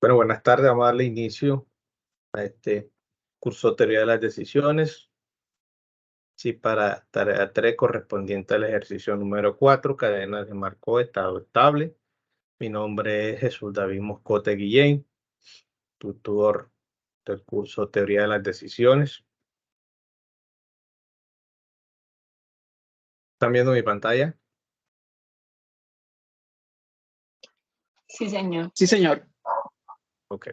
Bueno, buenas tardes. Vamos a darle inicio a este curso Teoría de las Decisiones. Sí, para tarea 3 correspondiente al ejercicio número 4, cadenas de Markov, estado estable. Mi nombre es Jesús David Moscote Guillén, tutor del curso Teoría de las Decisiones. ¿Están viendo mi pantalla? Sí, señor. Sí, señor. Ok.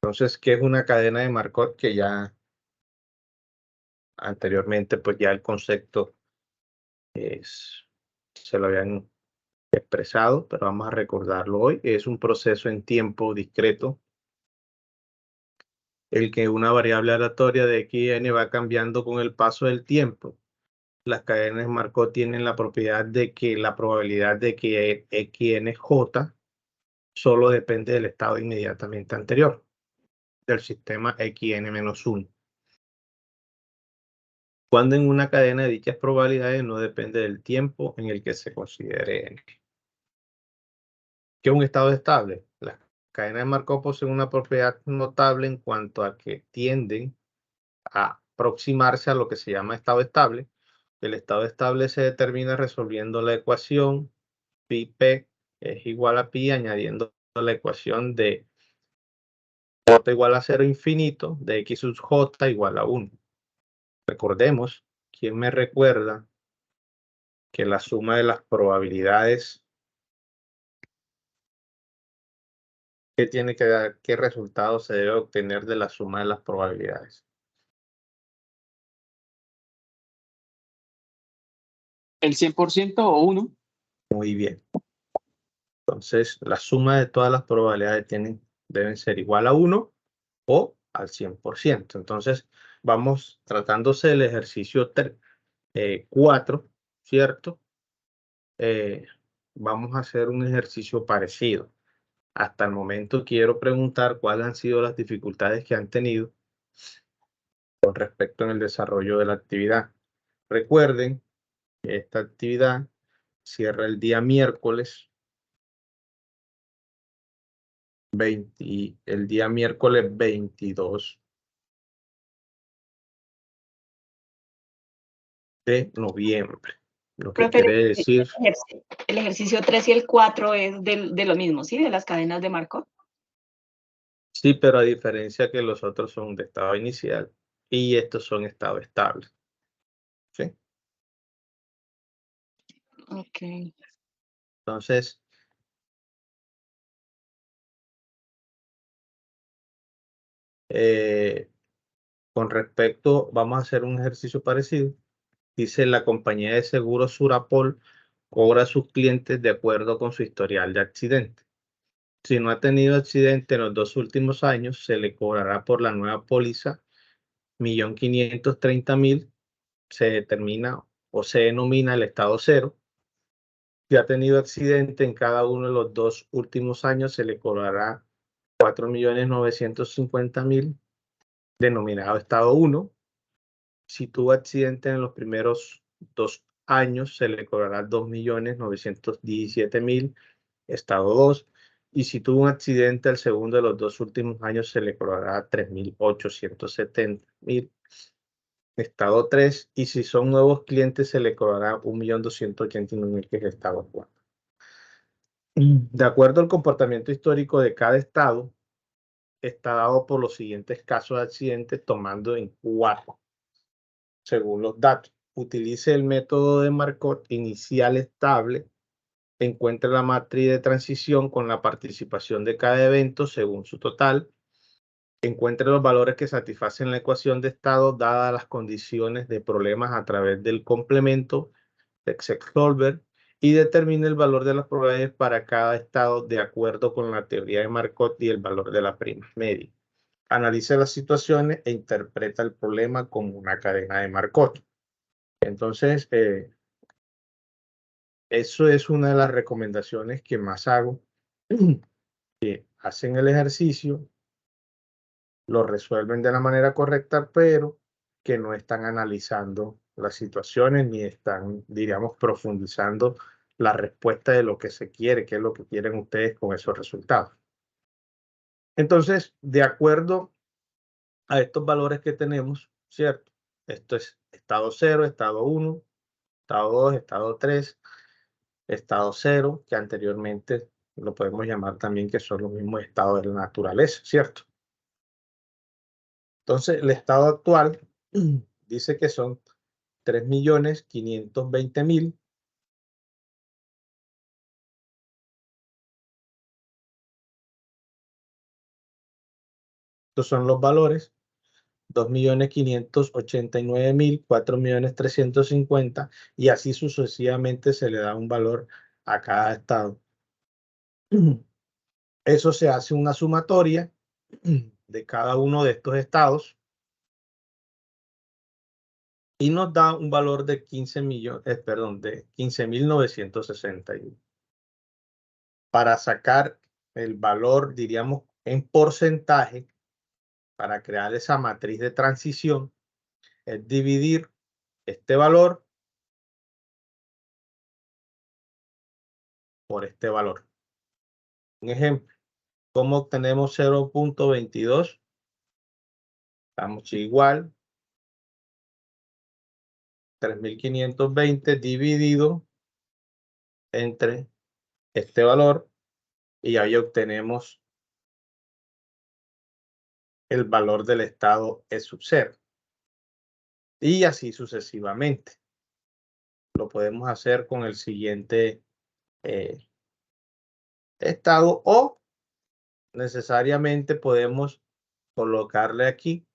Entonces, ¿qué es una cadena de Markov? Que ya anteriormente, pues ya el concepto se lo habían expresado, pero vamos a recordarlo hoy. Es un proceso en tiempo discreto, el que una variable aleatoria de x y n va cambiando con el paso del tiempo. Las cadenas de Markov tienen la propiedad de que la probabilidad de que x y n j solo depende del estado inmediatamente anterior del sistema x n menos 1. Cuando en una cadena de dichas probabilidades no depende del tiempo en el que se considere n. ¿Qué es un estado estable? Las cadenas de Markov poseen una propiedad notable en cuanto a que tienden a aproximarse a lo que se llama estado estable. El estado estable se determina resolviendo la ecuación pi-p es igual a pi, añadiendo la ecuación de j igual a 0 infinito de x sub j igual a 1. Recordemos, ¿quién me recuerda que la suma de las probabilidades que tiene que dar, qué resultado se debe obtener de la suma de las probabilidades? ¿El 100% o 1? Muy bien. Entonces, la suma de todas las probabilidades deben ser igual a 1 o al 100%. Entonces, vamos tratándose del ejercicio 4, ¿cierto? Vamos a hacer un ejercicio parecido. Hasta el momento quiero preguntar cuáles han sido las dificultades que han tenido con respecto en el desarrollo de la actividad. Recuerden que esta actividad cierra el día miércoles 22 de noviembre. Lo que Profe, quiere decir, el ejercicio 3 y el 4 es de lo mismo, ¿sí? De las cadenas de Markov. sí, pero a diferencia que los otros son de estado inicial y estos son estado estable. ¿Sí? Ok. Entonces, con respecto, vamos a hacer un ejercicio parecido. Dice, la compañía de seguros Surapol cobra a sus clientes de acuerdo con su historial de accidente. Si no ha tenido accidente en los 2 últimos años, se le cobrará por la nueva póliza 1.530.000. Se determina o se denomina el estado cero. Si ha tenido accidente en cada uno de los 2 últimos años, se le cobrará 4.950.000, denominado estado 1. Si tuvo accidente en los primeros 2 años, se le cobrará 2.917.000, estado 2. Y si tuvo un accidente al segundo de los 2 últimos años, se le cobrará 3.870.000, estado 3. Y si son nuevos clientes, se le cobrará 1.289.000, que es estado 4. De acuerdo al comportamiento histórico de cada estado, está dado por los siguientes casos de accidentes, tomando en cuenta, según los datos. Utilice el método de Markov inicial estable. Encuentre la matriz de transición con la participación de cada evento según su total. Encuentre los valores que satisfacen la ecuación de estado dadas las condiciones de problemas a través del complemento de Excel-Solver y determine el valor de las probabilidades para cada estado de acuerdo con la teoría de Markov y el valor de la prima media. Analice las situaciones e interpreta el problema como una cadena de Markov. Entonces, eso es una de las recomendaciones que más hago. Que hacen el ejercicio, lo resuelven de la manera correcta, pero que no están analizando las situaciones ni están, diríamos, profundizando la respuesta de lo que se quiere, qué es lo que quieren ustedes con esos resultados. Entonces, de acuerdo a estos valores que tenemos, ¿cierto? Esto es estado 0, estado 1, estado 2, estado 3, estado 0, que anteriormente lo podemos llamar también que son los mismos estados de la naturaleza, ¿cierto? Entonces, el estado actual dice que son 3.520.000. Estos son los valores. 2.589.000, 4.350.000 y así sucesivamente se le da un valor a cada estado. Eso se hace una sumatoria de cada uno de estos estados y nos da un valor de 15.961. Para sacar el valor, diríamos, en porcentaje, para crear esa matriz de transición, es dividir este valor por este valor. Un ejemplo, ¿cómo obtenemos 0.22? Estamos igual, 3.520 dividido entre este valor y ahí obtenemos el valor del estado E sub 0. Y así sucesivamente. Lo podemos hacer con el siguiente estado o necesariamente podemos colocarle aquí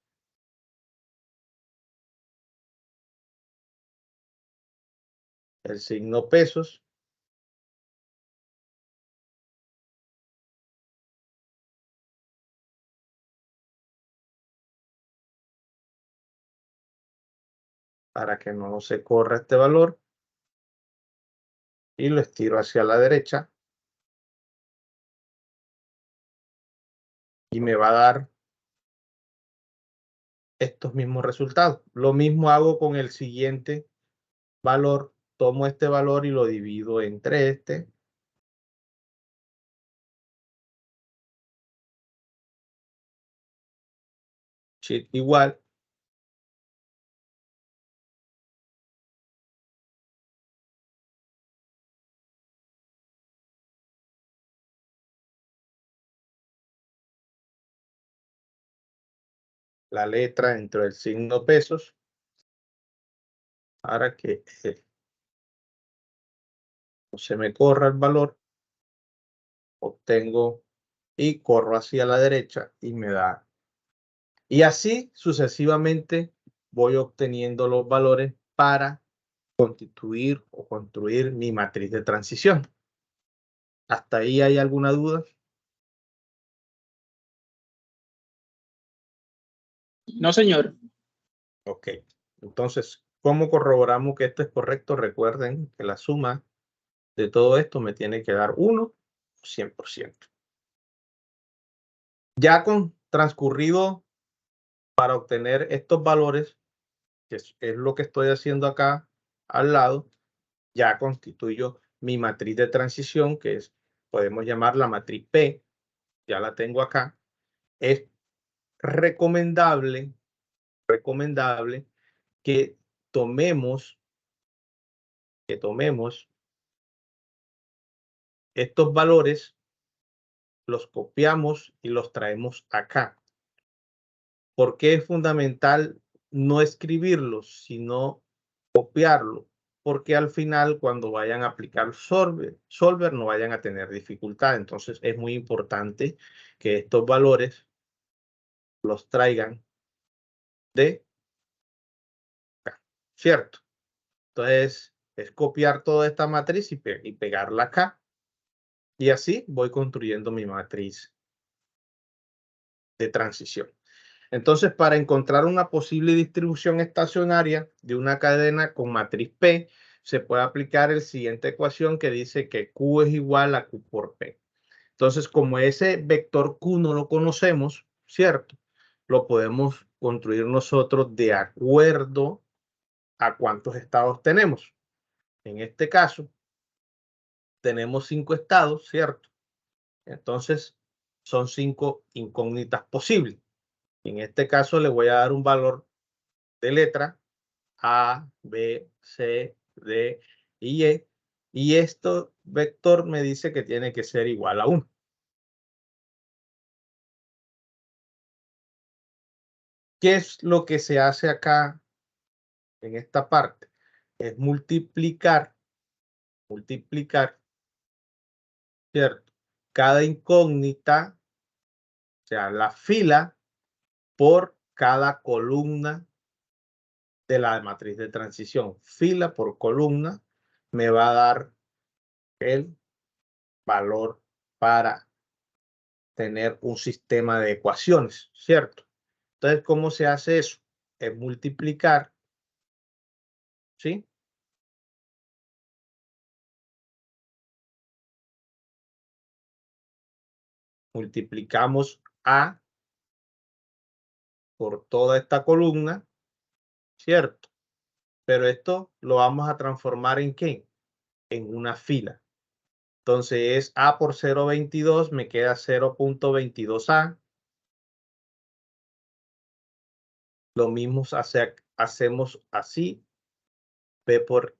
el signo pesos para que no se corra este valor y lo estiro hacia la derecha y me va a dar estos mismos resultados. Lo mismo hago con el siguiente valor. Tomo este valor y lo divido entre este. Shift igual. La letra dentro del signo pesos para que no se me corra el valor. Obtengo y corro hacia la derecha y me da. Y así sucesivamente voy obteniendo los valores para constituir o construir mi matriz de transición. ¿Hasta ahí hay alguna duda? No, señor. Ok. Entonces, ¿cómo corroboramos que esto es correcto? Recuerden que la suma de todo esto me tiene que dar 1 100%. Ya con transcurrido para obtener estos valores, que es lo que estoy haciendo acá al lado, ya constituyo mi matriz de transición, que es, podemos llamar la matriz P, ya la tengo acá. Es recomendable que tomemos estos valores, los copiamos y los traemos acá. ¿Por qué es fundamental no escribirlos, sino copiarlo? Porque al final, cuando vayan a aplicar Solver no vayan a tener dificultad. Entonces, es muy importante que estos valores los traigan de acá, ¿cierto? Entonces, es copiar toda esta matriz y pegarla acá. Y así voy construyendo mi matriz de transición. Entonces, para encontrar una posible distribución estacionaria de una cadena con matriz P, se puede aplicar la siguiente ecuación que dice que Q es igual a Q por P. Entonces, como ese vector Q no lo conocemos, ¿cierto? Lo podemos construir nosotros de acuerdo a cuántos estados tenemos. En este caso, tenemos 5 estados, ¿cierto? Entonces, son 5 incógnitas posibles. En este caso le voy a dar un valor de letra A, B, C, D y E. Y esto vector me dice que tiene que ser igual a 1. ¿Qué es lo que se hace acá en esta parte? Es multiplicar, ¿cierto? Cada incógnita, o sea, la fila por cada columna de la matriz de transición. Fila por columna me va a dar el valor para tener un sistema de ecuaciones, ¿cierto? Entonces, ¿cómo se hace eso? Es multiplicar, ¿sí? Multiplicamos A por toda esta columna, ¿cierto? Pero esto lo vamos a transformar ¿en qué? En una fila. Entonces es A por 0.22, me queda 0.22A. Lo mismo hacemos así. B por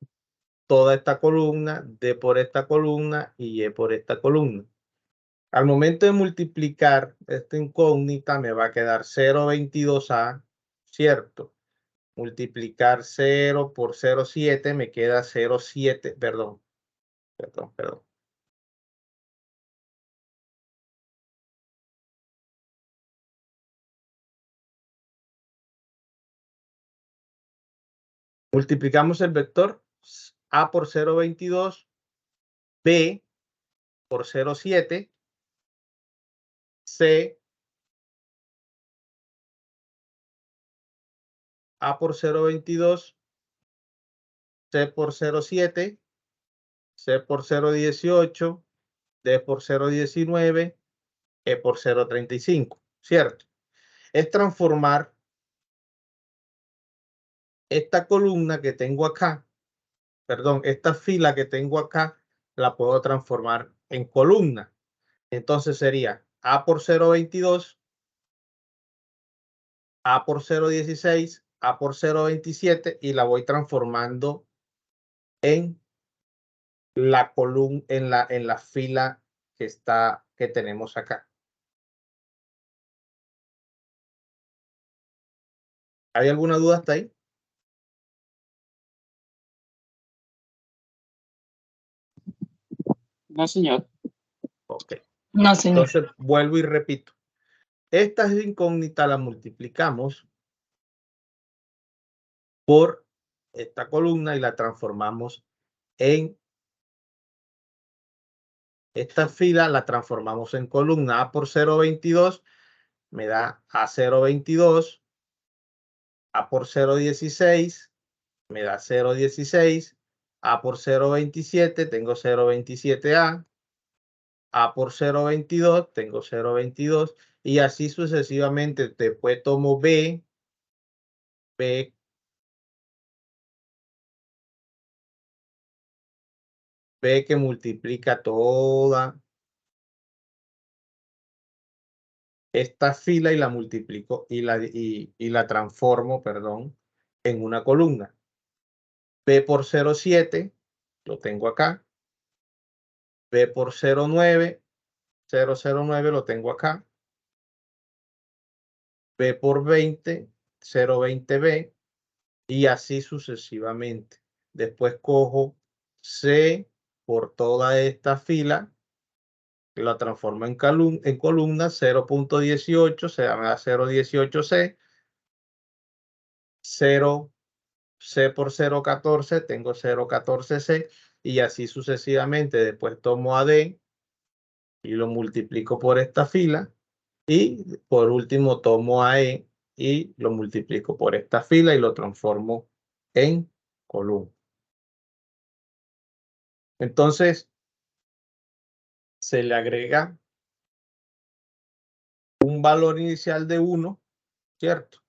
toda esta columna, D por esta columna y E por esta columna. Al momento de multiplicar esta incógnita me va a quedar 0.22A, ¿cierto? Multiplicar 0 por 0.7 me queda 0.7, perdón. Multiplicamos el vector A por 0.22, B por 0.7, C A por 0.22, C por 0.7, C por 0.18, D por 0.19, E por 0.35, ¿cierto? Es transformar esta columna que tengo acá, perdón, esta fila que tengo acá, la puedo transformar en columna. Entonces sería A por 0.22, A por 0.16, A por 0.27 y la voy transformando en la columna, en la fila que tenemos acá. ¿Hay alguna duda hasta ahí? No, señor. Ok. No, señor. Entonces vuelvo y repito. Esta incógnita la multiplicamos por esta columna y la transformamos en esta fila, la transformamos en columna. A por 0.22 me da A 0.22, A por 0.16 me da 0.16, A por 0.27 tengo 0.27A, A por 0.22 tengo 0.22 y así sucesivamente. Después tomo B que multiplica toda esta fila y la multiplico y la transformo, perdón, en una columna. B por 0.7 lo tengo acá. B por 0.9, 0.09 lo tengo acá. B por 20, 0.20B y así sucesivamente. Después cojo C por toda esta fila, la transformo en columna, 0.18, se llama 0.18C, 0 C por 0.14, tengo 0.14C y así sucesivamente. Después tomo a D y lo multiplico por esta fila y por último tomo a E y lo multiplico por esta fila y lo transformo en columna. Entonces se le agrega un valor inicial de 1, ¿cierto?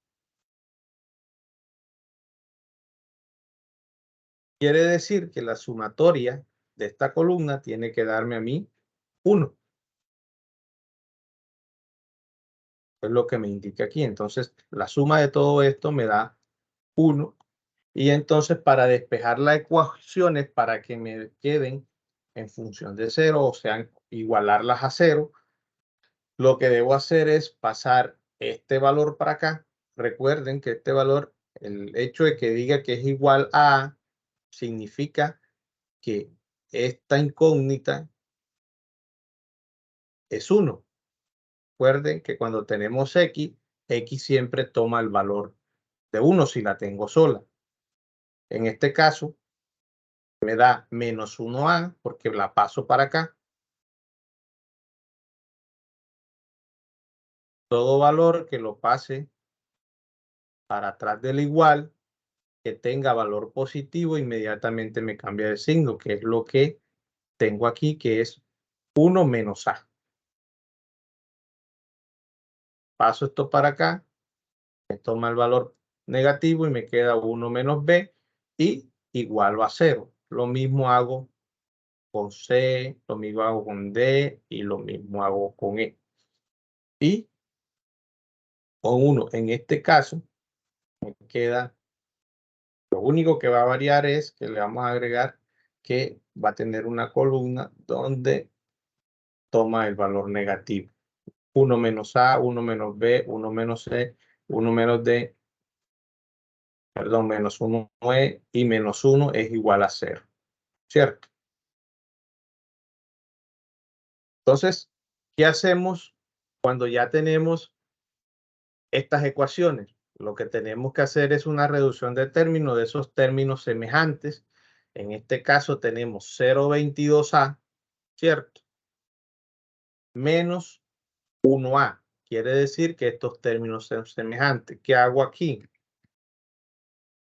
Quiere decir que la sumatoria de esta columna tiene que darme a mí 1. Es lo que me indica aquí. Entonces, la suma de todo esto me da 1. Y entonces, para despejar las ecuaciones, para que me queden en función de 0, o sea, igualarlas a 0, lo que debo hacer es pasar este valor para acá. Recuerden que este valor, el hecho de que diga que es igual a, significa que esta incógnita es 1. Recuerden que cuando tenemos x siempre toma el valor de 1 si la tengo sola. En este caso, me da menos 1a porque la paso para acá. Todo valor que lo pase para atrás del igual, que tenga valor positivo, inmediatamente me cambia de signo, que es lo que tengo aquí, que es 1 menos a. Paso esto para acá, me toma el valor negativo y me queda 1 menos b y igual a 0. Lo mismo hago con C, lo mismo hago con D y lo mismo hago con E. Y con 1, en este caso, me queda, lo único que va a variar es que le vamos a agregar que va a tener una columna donde toma el valor negativo. 1 menos A, 1 menos B, 1 menos C, 1 menos D, perdón, menos 1E y menos 1 es igual a 0, ¿cierto? Entonces, ¿qué hacemos cuando ya tenemos estas ecuaciones? Lo que tenemos que hacer es una reducción de términos de esos términos semejantes. En este caso tenemos 0,22A, ¿cierto? Menos 1A. Quiere decir que estos términos son semejantes. ¿Qué hago aquí?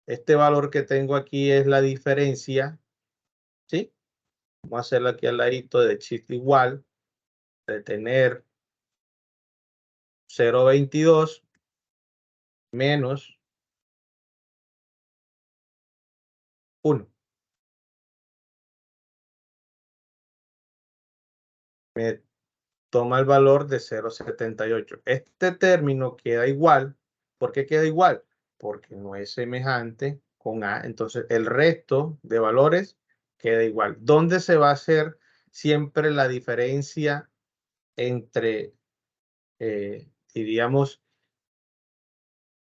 Este valor que tengo aquí es la diferencia, ¿sí? Vamos a hacerlo aquí al ladito de chiste igual, de tener 0,22 menos 1. Me toma el valor de 0,78. Este término queda igual. ¿Por qué queda igual? Porque no es semejante con A. Entonces, el resto de valores queda igual. ¿Dónde se va a hacer siempre la diferencia entre, diríamos,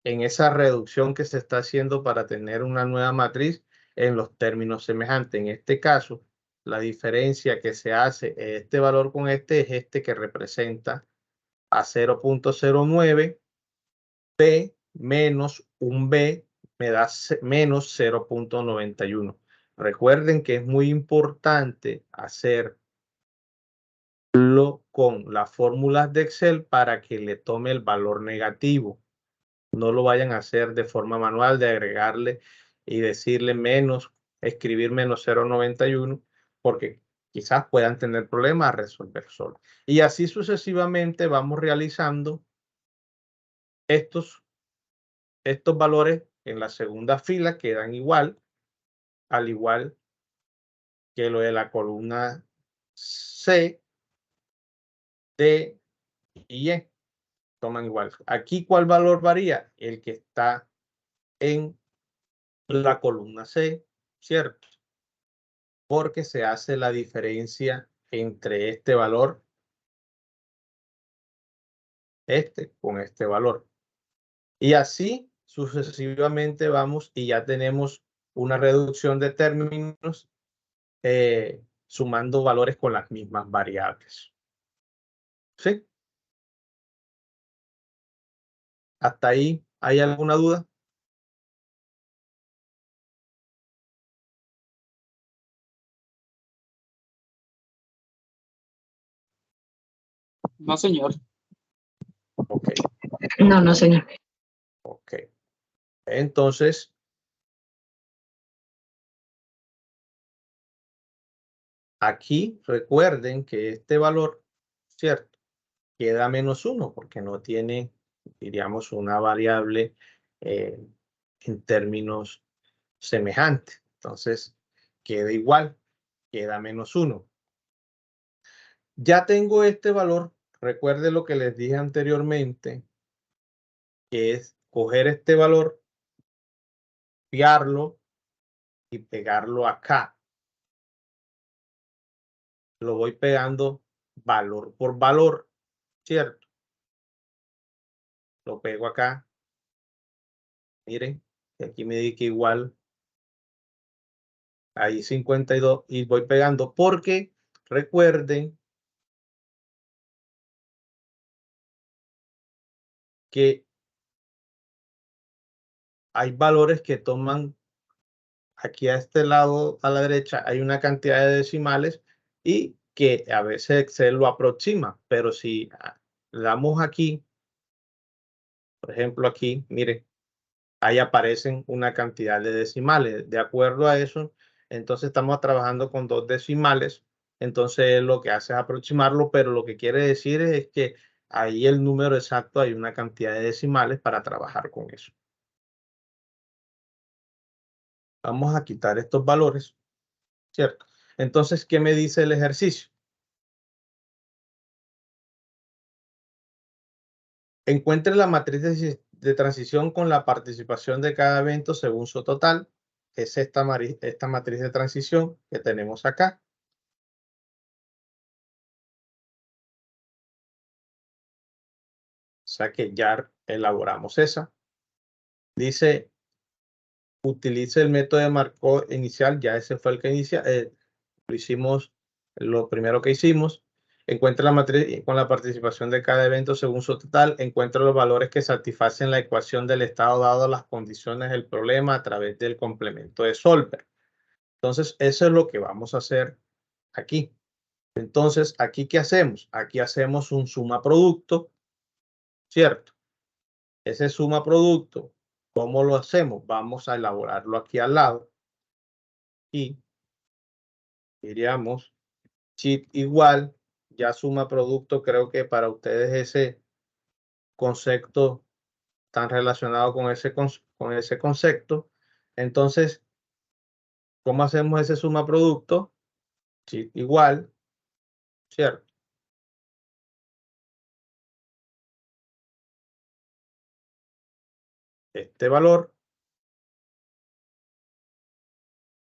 en esa reducción que se está haciendo para tener una nueva matriz en los términos semejantes? En este caso, la diferencia que se hace este valor con este es este que representa a 0,09, B menos un B me da menos 0,91. Recuerden que es muy importante hacerlo con las fórmulas de Excel para que le tome el valor negativo. No lo vayan a hacer de forma manual, de agregarle y decirle menos, escribir menos 0,91, porque quizás puedan tener problemas a resolver solo. Y así sucesivamente vamos realizando estos valores en la segunda fila, quedan igual, al igual que lo de la columna C, D y E. Toman igual. Aquí, ¿cuál valor varía? El que está en la columna C, ¿cierto? Porque se hace la diferencia entre este valor, con este valor. Y así sucesivamente vamos y ya tenemos una reducción de términos sumando valores con las mismas variables. ¿Sí? ¿Hasta ahí hay alguna duda? No, señor. Ok, No, no, señor. ok. Entonces, aquí recuerden que este valor, ¿cierto? Queda menos 1 porque no tiene, diríamos, una variable en términos semejantes. Entonces, queda igual, queda menos 1. Ya tengo este valor recuerde lo que les dije anteriormente, que es coger este valor, copiarlo y pegarlo acá. Lo voy pegando valor por valor, ¿cierto? Lo pego acá. Miren, aquí me di que igual. Ahí 52 y voy pegando porque recuerden que hay valores que toman aquí a este lado a la derecha hay una cantidad de decimales y que a veces Excel lo aproxima, pero si le damos aquí, por ejemplo aquí, miren, ahí aparecen una cantidad de decimales. De acuerdo a eso, entonces estamos trabajando con 2 decimales, entonces lo que hace es aproximarlo, pero lo que quiere decir es que ahí el número exacto hay una cantidad de decimales para trabajar con eso. Vamos a quitar estos valores, ¿cierto? Entonces, ¿qué me dice el ejercicio? Encuentre la matriz de transición con la participación de cada evento según su total. Es esta matriz de transición que tenemos acá. O sea que ya elaboramos esa. Dice, utilice el método de marcó inicial. Ya ese fue el que lo hicimos, lo primero que hicimos. Encuentra la matriz con la participación de cada evento según su total. Encuentra los valores que satisfacen la ecuación del estado dado las condiciones del problema a través del complemento de Solver. Entonces, eso es lo que vamos a hacer aquí. Entonces, ¿aquí qué hacemos? Aquí hacemos un suma producto, ¿cierto? Ese suma producto, ¿cómo lo hacemos? Vamos a elaborarlo aquí al lado. Y diríamos, sheet igual, ya suma producto, creo que para ustedes ese concepto tan relacionado con ese concepto. Entonces, ¿cómo hacemos ese suma producto? Sheet igual, ¿cierto? Este valor,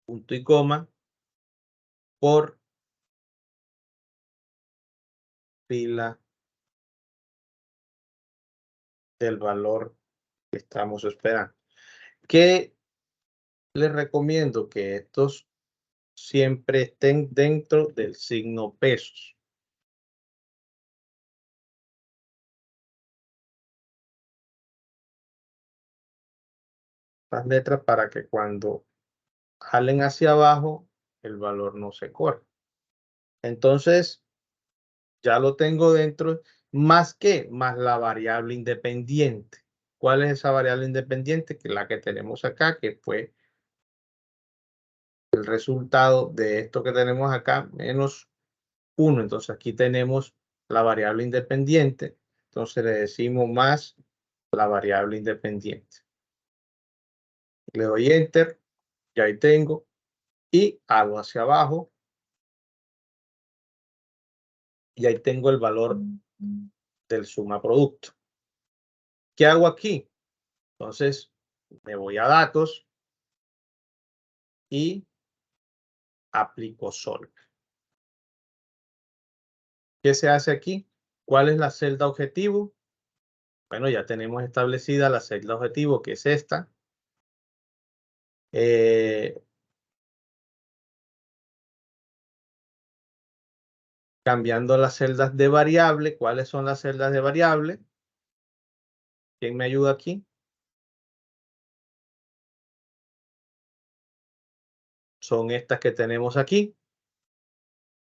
punto y coma, por fila del valor que estamos esperando. Que les recomiendo que estos siempre estén dentro del signo pesos. Las letras para que cuando jalen hacia abajo, el valor no se corre. Entonces, ya lo tengo dentro, más la variable independiente. ¿Cuál es esa variable independiente? Que la que tenemos acá, que fue el resultado de esto que tenemos acá, menos 1. Entonces, aquí tenemos la variable independiente. Entonces, le decimos más la variable independiente. Le doy Enter, y ahí tengo, y hago hacia abajo, y ahí tengo el valor del suma producto. ¿Qué hago aquí? Entonces, me voy a datos y aplico Solver. ¿Qué se hace aquí? ¿Cuál es la celda objetivo? Bueno, ya tenemos establecida la celda objetivo, que es esta. Cambiando las celdas de variable. ¿Cuáles son las celdas de variable? ¿Quién me ayuda aquí? Son estas que tenemos aquí.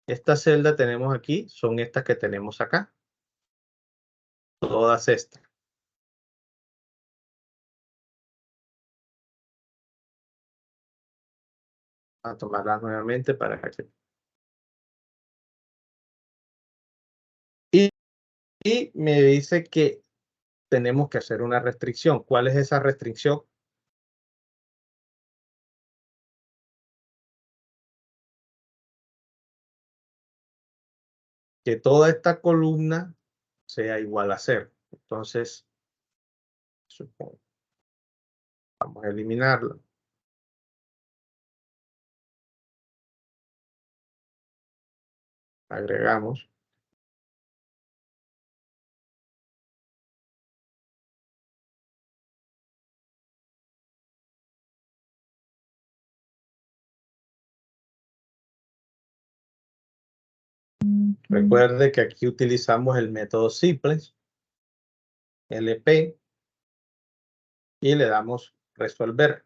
Esta celda tenemos aquí, son estas que tenemos acá. Todas estas. A tomarlas nuevamente para que... Y me dice que tenemos que hacer una restricción. ¿Cuál es esa restricción? Que toda esta columna sea igual a 0. Entonces, supongo, vamos a eliminarlo. Agregamos. Recuerde que aquí utilizamos el método simples, LP, y le damos resolver.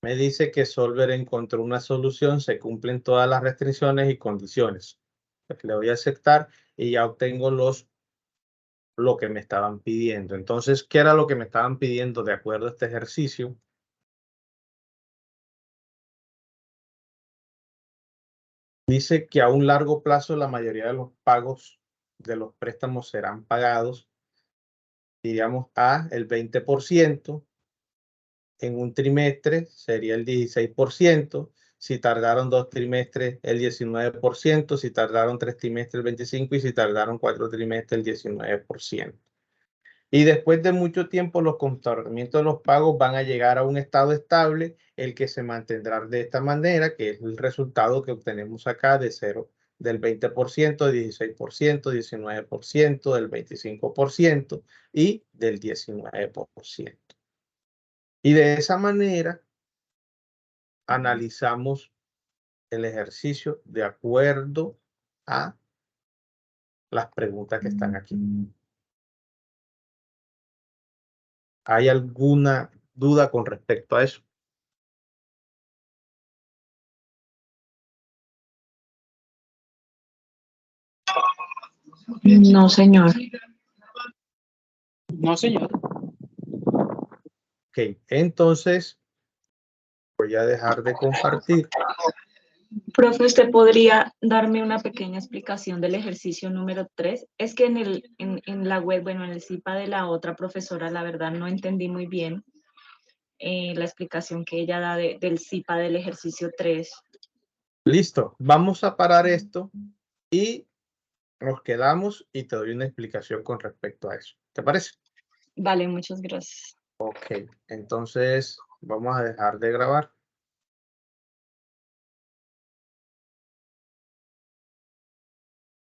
Me dice que Solver encontró una solución, se cumplen todas las restricciones y condiciones. Pues le voy a aceptar y ya obtengo lo que me estaban pidiendo. Entonces, ¿qué era lo que me estaban pidiendo de acuerdo a este ejercicio? Dice que a un largo plazo la mayoría de los pagos de los préstamos serán pagados, diríamos, a el 20%. En un trimestre sería el 16%. Si tardaron 2 trimestres, el 19%. Si tardaron 3 trimestres, el 25%. Y si tardaron 4 trimestres, el 19%. Y después de mucho tiempo, los comportamientos de los pagos van a llegar a un estado estable, el que se mantendrá de esta manera, que es el resultado que obtenemos acá de 0, del 20%, 16%, 19%, del 25% y del 19%. Y de esa manera analizamos el ejercicio de acuerdo a las preguntas que están aquí. ¿Hay alguna duda con respecto a eso? No, señor. No, señor. Ok, entonces voy a dejar de compartir. Profe, ¿usted podría darme una pequeña explicación del ejercicio número 3? Es que en la web, bueno, en el CIPA de la otra profesora, la verdad no entendí muy bien la explicación que ella da del CIPA del ejercicio 3. Listo, vamos a parar esto y nos quedamos y te doy una explicación con respecto a eso. ¿Te parece? Vale, muchas gracias. Ok, entonces vamos a dejar de grabar.